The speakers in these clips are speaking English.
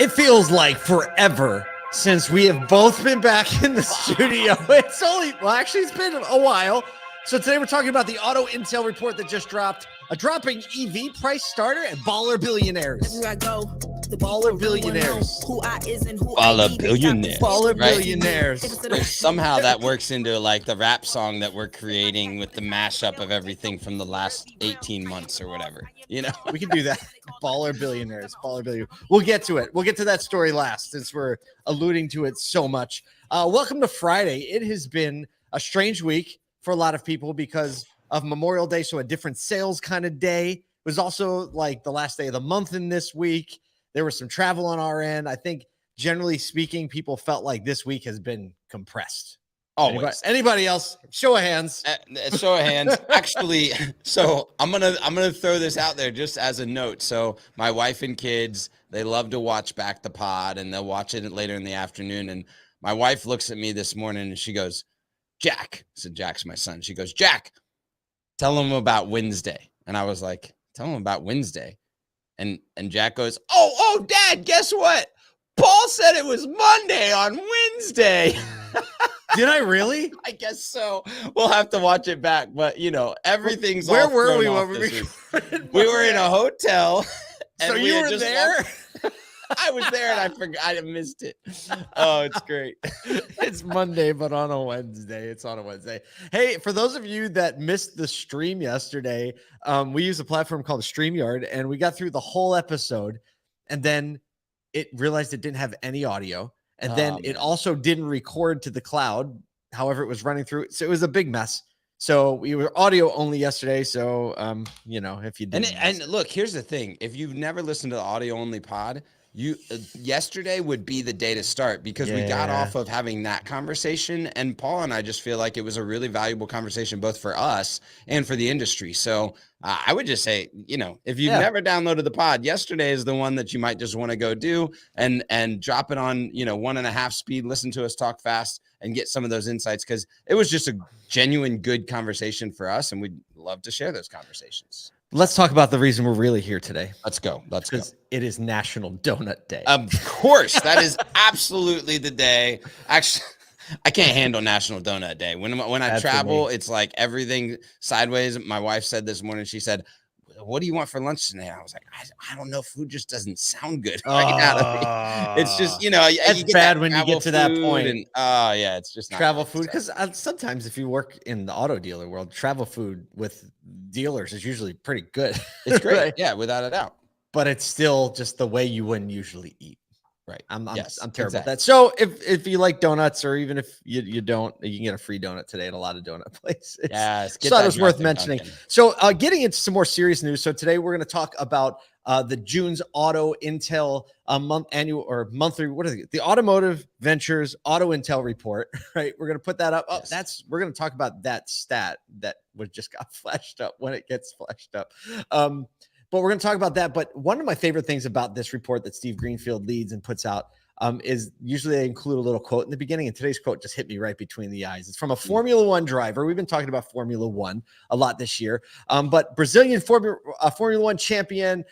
It feels like forever since we have both been back in the studio. It's been a while. So today we're talking about the auto intel report that just dropped, a dropping EV price starter, and baller billionaires. Everywhere I go, the Baller billionaires. who I is and who Baller I be. billionaires. Baller Right. billionaires. Somehow that works into like the rap song that we're creating with the mashup of everything from the last 18 months or whatever. You know, We can do that. Baller billionaires. Baller billionaires. We'll get to it. We'll get to that story last since we're alluding to it so much. Welcome to Friday. It has been a strange week for a lot of people because of Memorial Day. So a different sales kind of day. It was also like the last day of the month in this week. There was some travel on our end. I think generally speaking, people felt like this week has been compressed. always. Anybody else? Show of hands. Show of hands. Actually, so I'm gonna throw this out there just as a note. So my wife and kids, they love to watch back the pod, and they'll watch it later in the afternoon. And my wife looks at me this morning and she goes, "Jack," I said, "Jack's my son." She goes, "Jack, tell them about Wednesday." And I was like, "Tell them about Wednesday." And Jack goes, "Oh, Dad, guess what? Paul said it was Monday on Wednesday." Did I really? I guess so. We'll have to watch it back, but you know, everything's Where all were thrown we off when we this week. recorded? We were in a hotel. So and we you had were just there? I was there and I forgot. I missed it. Oh, it's great. It's Monday, but on a Wednesday. It's on a Wednesday. Hey, for those of you that missed the stream yesterday, we use a platform called StreamYard, and we got through the whole episode, and then it realized it didn't have any audio, and then it also didn't record to the cloud. However, it was running through, so it was a big mess. So we were audio only yesterday. So, if you didn't, And look, here's the thing: if you've never listened to the audio only pod, yesterday would be the day to start because we got off of having that conversation, and Paul and I just feel like it was a really valuable conversation both for us and for the industry. So I would just say, if you've never downloaded the pod, yesterday is the one that you might just want to go do and drop it on 1.5 speed, listen to us talk fast and get some of those insights, because it was just a genuine good conversation for us, and we'd love to share those conversations. let's talk about the reason we're really here today. Let's go. Because it is National Donut Day. Of course, that is absolutely the day. Actually, I can't handle National Donut Day. When I travel, it's like everything sideways. My wife said this morning, she said, "What do you want for lunch today?" I was like, I don't know. Food just doesn't sound good right now. It's just, it's you bad when you get to that point. And, it's just not travel right, food. Because sometimes if you work in the auto dealer world, travel food with dealers is usually pretty good. It's great. Right? Yeah, without a doubt. But it's still just the way you wouldn't usually eat. Right. I'm terrible exactly. at that. So if you like donuts, or even if you don't, you can get a free donut today at a lot of donut places. Yes. So that was worth mentioning. Duncan. So getting into some more serious news. So today we're going to talk about the June's Auto Intel monthly. What is it? The Automotive Ventures Auto Intel Report. Right. We're going to put that up. Oh, Yes. we're going to talk about that stat that just got flashed up when it gets flashed up. But we're going to talk about that. But one of my favorite things about this report that Steve Greenfield leads and puts out is usually they include a little quote in the beginning. And today's quote just hit me right between the eyes. It's from a Formula One driver. We've been talking about Formula One a lot this year. But Brazilian Formula One champion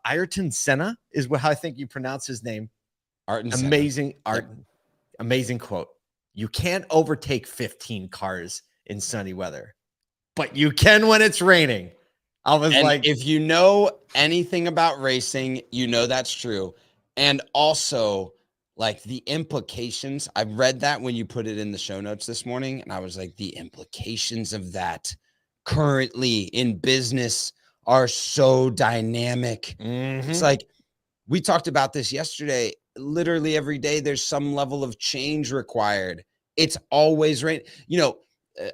Ayrton Senna is how I think you pronounce his name. Amazing quote. "You can't overtake 15 cars in sunny weather, but you can when it's raining." I was like, if you know anything about racing, that's true. And also, like, the implications, I read that when you put it in the show notes this morning, and I was like, the implications of that currently in business are so dynamic. It's like, we talked about this yesterday. Literally every day, there's some level of change required. It's always rain.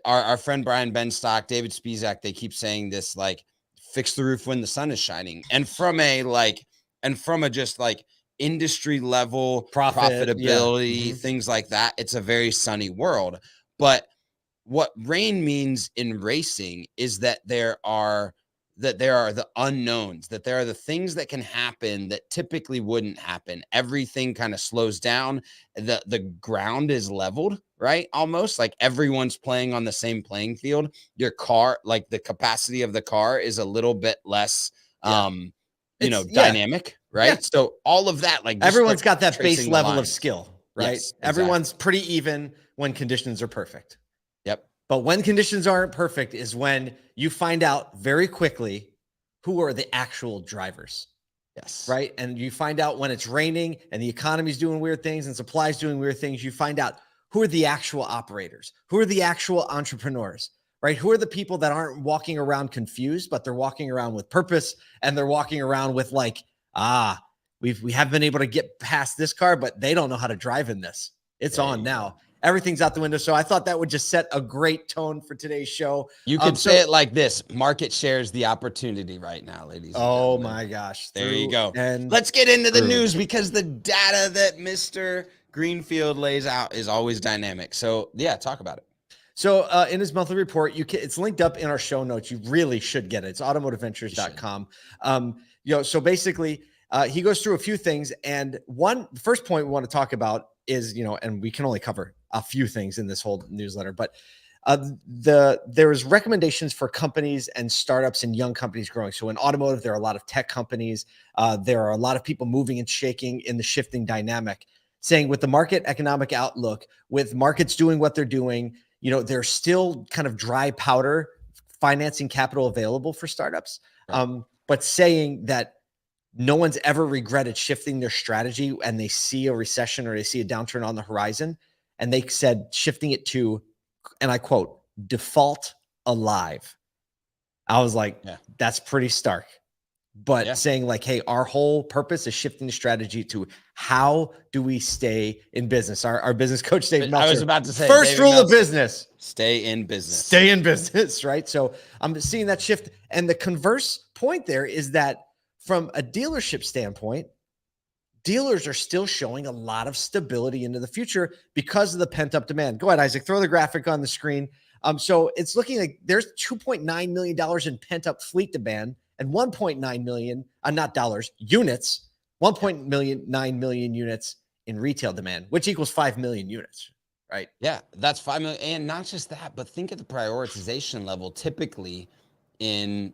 Our friend Brian Benstock, David Spizak, they keep saying this, like, fix the roof when the sun is shining. And from a just like industry level profitability, things like that, it's a very sunny world. But what rain means in racing is that there are the unknowns, that there are the things that can happen that typically wouldn't happen. Everything kind of slows down. The ground is leveled, right? Almost like everyone's playing on the same playing field. Your car, like the capacity of the car is a little bit less, dynamic, right? Yeah. So all of that, like, just Everyone's start got that base tracing the level of lines. skill, right? Yes, exactly. Everyone's pretty even when conditions are perfect. Yep. But when conditions aren't perfect is when you find out very quickly who are the actual drivers, Yes. right? And you find out when it's raining and the economy's doing weird things and supply's doing weird things, you find out who are the actual operators, who are the actual entrepreneurs, right? Who are the people that aren't walking around confused, but they're walking around with purpose, and they're walking around with like, we have been able to get past this car, but they don't know how to drive in this. It's on now. Everything's out the window. So I thought that would just set a great tone for today's show. You could say it like this: market shares the opportunity right now, ladies and Oh gentlemen. my gosh. There you go. And Let's get into the news, because the data that Mr. Greenfield lays out is always dynamic. So yeah, talk about it. So in his monthly report, it's linked up in our show notes. You really should get it. It's automotiveventures.com. So basically he goes through a few things. And the first point we want to talk about is, and we can only cover a few things in this whole newsletter, but there is recommendations for companies and startups and young companies growing. So in automotive, there are a lot of tech companies. There are a lot of people moving and shaking in the shifting dynamic, saying with the market economic outlook, with markets doing what they're doing, there's still kind of dry powder financing capital available for startups. Right. But saying that no one's ever regretted shifting their strategy and they see a recession or they see a downturn on the horizon. And they said shifting it to, and I quote, default alive. I was like, that's pretty stark. But saying like, hey, our whole purpose is shifting the strategy to how do we stay in business? Our business coach, Dave Meltzer. I was about to say, first David rule Meltzer, of business. Stay in business. Stay in business, right? So I'm seeing that shift. And the converse point there is that from a dealership standpoint, dealers are still showing a lot of stability into the future because of the pent-up demand. Go ahead, Isaac, throw the graphic on the screen. So it's looking like there's $2.9 million in pent-up fleet demand and 1.9 million, not dollars, units, 1.9 million units in retail demand, which equals 5 million units, right? Yeah, that's 5 million. And not just that, but think of the prioritization level typically in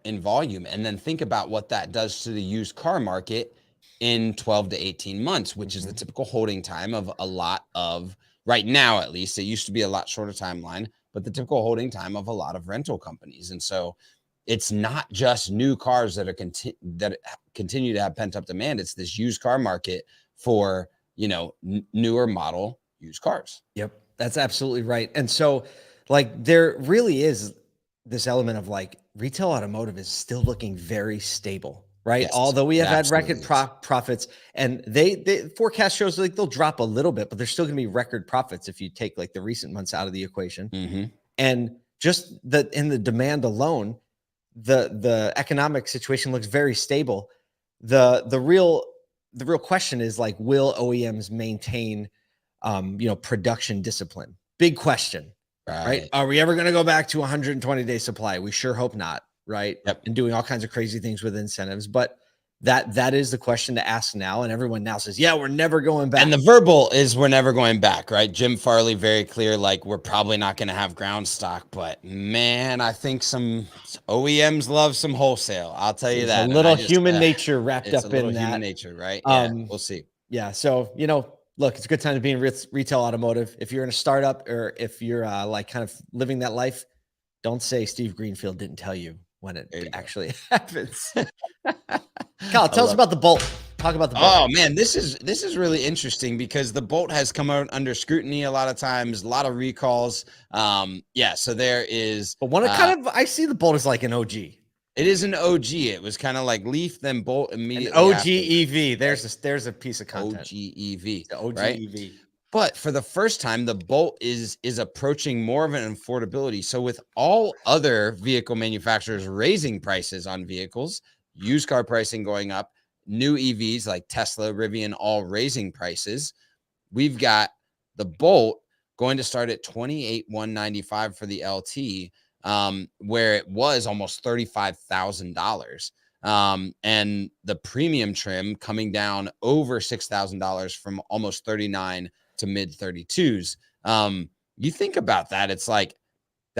volume, and then think about what that does to the used car market in 12 to 18 months, which is the typical holding time of a lot of, right now at least. It used to be a lot shorter timeline, but the typical holding time of a lot of rental companies. And so it's not just new cars that continue to have pent up demand. It's this used car market for, newer model used cars. Yep, that's absolutely right. And so like there really is this element of like retail automotive is still looking very stable, right? Yes, although we have had record profits, and they forecast shows like they'll drop a little bit, but there's still going to be record profits if you take like the recent months out of the equation. And just in the demand alone, the economic situation looks very stable. The real question is like, will OEMs maintain production discipline? Big question. Right? Are we ever going to go back to 120-day supply? We sure hope not, right? Yep. And doing all kinds of crazy things with incentives. But that is the question to ask now. And everyone now says, yeah, we're never going back. And the verbal is we're never going back, right? Jim Farley, very clear, like we're probably not going to have ground stock. But man, I think some OEMs love some wholesale. I'll tell you that. A little human nature wrapped up in that. Human nature, right? Yeah, we'll see. Yeah. So, look, it's a good time to be in retail automotive. If you're in a startup or if you're like kind of living that life, don't say Steve Greenfield didn't tell you when it actually happens. Kyle, tell us about the Bolt. Talk about the Bolt. Oh man, this is really interesting because the Bolt has come out under scrutiny a lot of times, a lot of recalls. So there is. But I see the Bolt as like an OG. It is an OG. It was kind of like Leaf, then Bolt immediately. An OG EV. There's a piece of content. OG EV. The OG right? EV. But for the first time, the Bolt is approaching more of an affordability. So with all other vehicle manufacturers raising prices on vehicles, used car pricing going up, new EVs like Tesla, Rivian, all raising prices, we've got the Bolt going to start at $28,195 for the LT. Where it was almost $35,000. And the premium trim coming down over $6,000 from almost 39 to mid 32s. You think about that. It's like,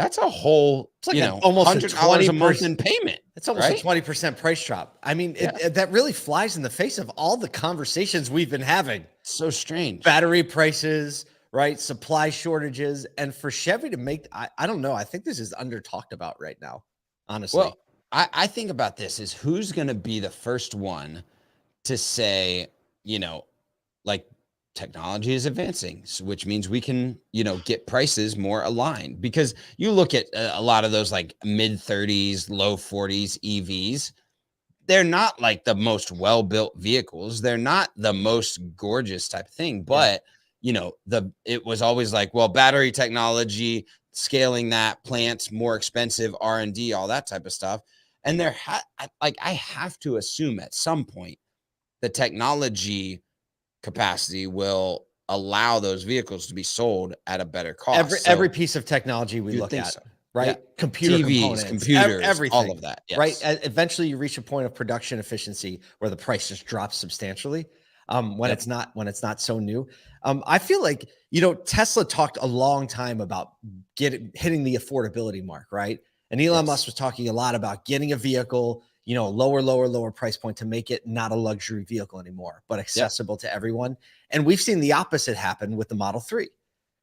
That's a whole, It's like almost a $100 a month 20%. in payment. It's almost right? a 20% price drop. I mean, Yeah. that really flies in the face of all the conversations we've been having. So strange. Battery prices, right? Supply shortages. And for Chevy to make, I don't know. I think this is under talked about right now, honestly. Well, I think about this is who's going to be the first one to say, like technology is advancing, which means we can, get prices more aligned, because you look at a lot of those like mid 30s, low 40s EVs. They're not like the most well-built vehicles. They're not the most gorgeous type of thing, but it was always like, well, battery technology, scaling that, plants, more expensive, R&D, all that type of stuff. And I have to assume at some point the technology capacity will allow those vehicles to be sold at a better cost. Every piece of technology we look at, so. right? Yeah. Computer TVs, components, computers, everything, all of that. Yes. right? Eventually you reach a point of production efficiency where the price just drops substantially. When it's not so new. I feel like, Tesla talked a long time about hitting the affordability mark, right? And Elon Musk was talking a lot about getting a vehicle, lower price point to make it not a luxury vehicle anymore, but accessible to everyone. And we've seen the opposite happen with the Model 3,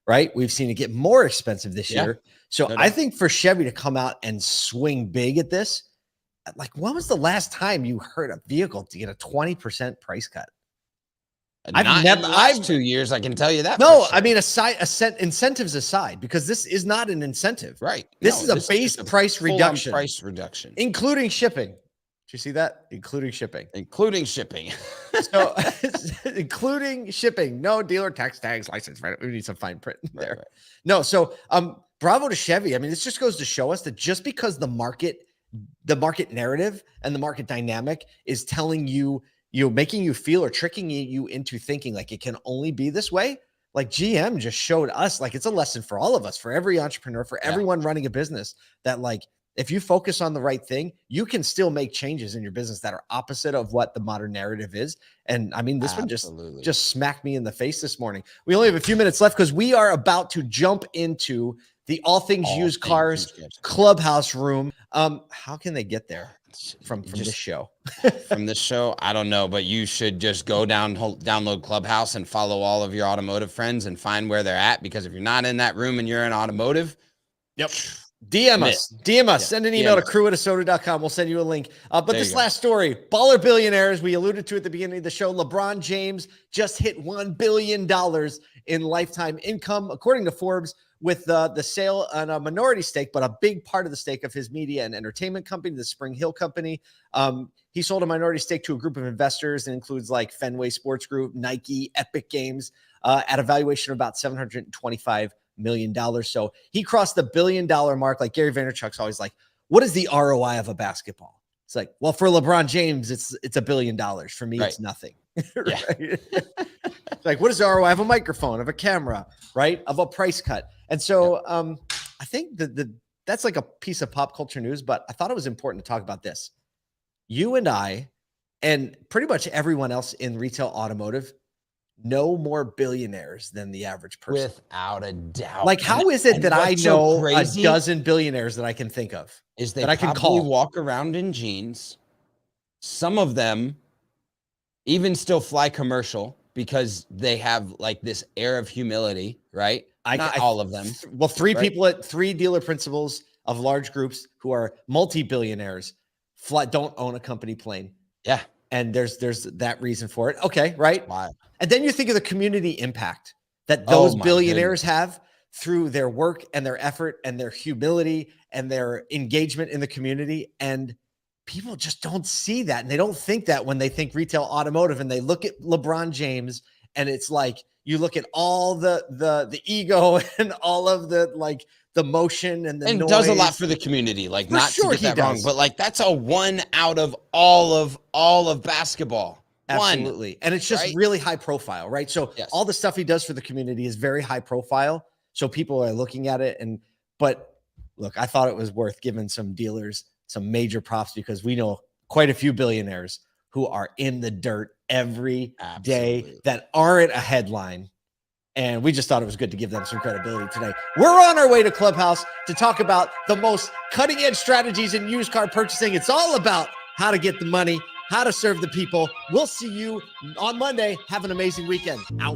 right? We've seen it get more expensive this year. So I think for Chevy to come out and swing big at this, like, when was the last time you heard a vehicle to get a 20% price cut? Not in the last 2 years, I can tell you that. No, I mean, incentives aside, because this is not an incentive. Right. This is a base price reduction. Price reduction. Including shipping. Did you see that? Including shipping. Including shipping. So, including shipping. No dealer tags, license, right? We need some fine print there. Right. No, so bravo to Chevy. I mean, this just goes to show us that just because the market narrative and the market dynamic is telling you, making you feel or tricking you into thinking like it can only be this way. Like GM just showed us, like, it's a lesson for all of us, for every entrepreneur, for everyone running a business, that like, if you focus on the right thing, you can still make changes in your business that are opposite of what the modern narrative is. And I mean, this one just smacked me in the face this morning. We only have a few minutes left because we are about to jump into the All Things Used Cars Clubhouse room. How can they get there from this show? From this show, I don't know, but you should just go download Clubhouse and follow all of your automotive friends and find where they're at. Because if you're not in that room and you're in automotive, DM us, send an email to crew@asotu.com. We'll send you a link. But this last story, baller billionaires, we alluded to at the beginning of the show. LeBron James just hit $1 billion in lifetime income, according to Forbes, with the sale on a minority stake, but a big part of the stake of his media and entertainment company, the Spring Hill Company. He sold a minority stake to a group of investors that includes like Fenway Sports Group, Nike, Epic Games, at a valuation of about $725 million. So he crossed the $1 billion mark. Like Gary Vaynerchuk's always like, what is the ROI of a basketball? It's like, well, for LeBron James, it's $1 billion. For me, it's nothing. Right? Like, what is the ROI of a microphone, of a camera, right? Of a price cut. And so I think that's like a piece of pop culture news, but I thought it was important to talk about this. You and I, and pretty much everyone else in retail automotive, know more billionaires than the average person. Without a doubt. Like, how is it that I know a dozen billionaires that I can think of? Is that I can walk around in jeans. Some of them even still fly commercial because they have like this air of humility, right? Not all of them. Well, three people at 3 dealer principals of large groups who are multi-billionaires don't own a company plane. Yeah. And there's that reason for it. Okay, right? Wow. And then you think of the community impact that those billionaires have through their work and their effort and their humility and their engagement in the community. And people just don't see that. And they don't think that when they think retail automotive, and they look at LeBron James, and it's like, you look at all the ego and all of the like the motion and the noise. Does a lot for the community. Like, not to get that wrong, but like that's a 1 out of all of basketball. Absolutely. And it's just really high profile, right? So all the stuff he does for the community is very high profile. So people are looking at it. But look, I thought it was worth giving some dealers some major props, because we know quite a few billionaires who are in the dirt every day that aren't a headline. And we just thought it was good to give them some credibility today. We're on our way to Clubhouse to talk about the most cutting edge strategies in used car purchasing. It's all about how to get the money, how to serve the people. We'll see you on Monday. Have an amazing weekend. Out.